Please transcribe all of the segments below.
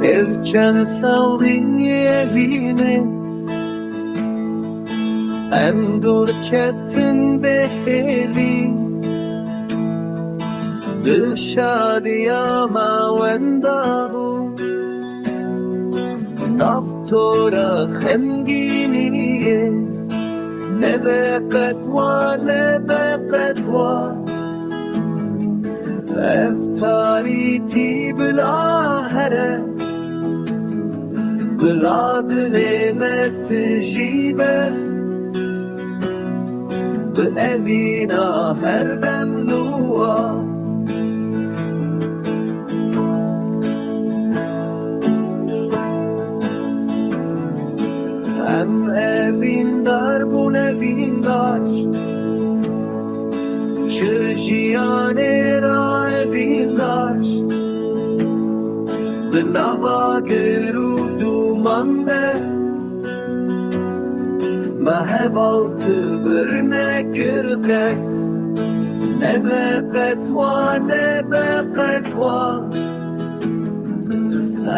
Evcen saldın evine, em dur kettin beheli. Dışarıya ma vendahu, naftora khemginiye. Ne beqet var, ne beqet var. Eftariti bilahare, بلاد لمت جيبه بأبينا هردم نوا هم أبين دار بون أبين دار شرجياني را أبين دار بنابا قرود mande Mehevaltı bir nekirket Ne beqet var, ne beqet var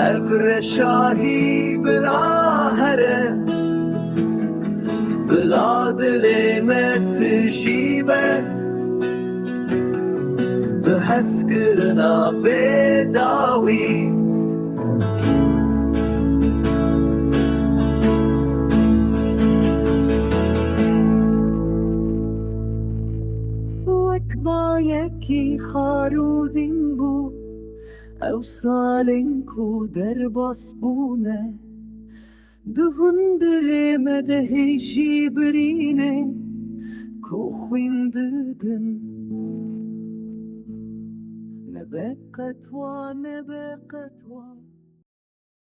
Evre şahi bilahere Bila dilemet jibe Biheskirna bedavi یکی خارودین بو او سالین کو در باس بونه دهندر مدهشی برینه کو خویندگن نبقت و نبقت و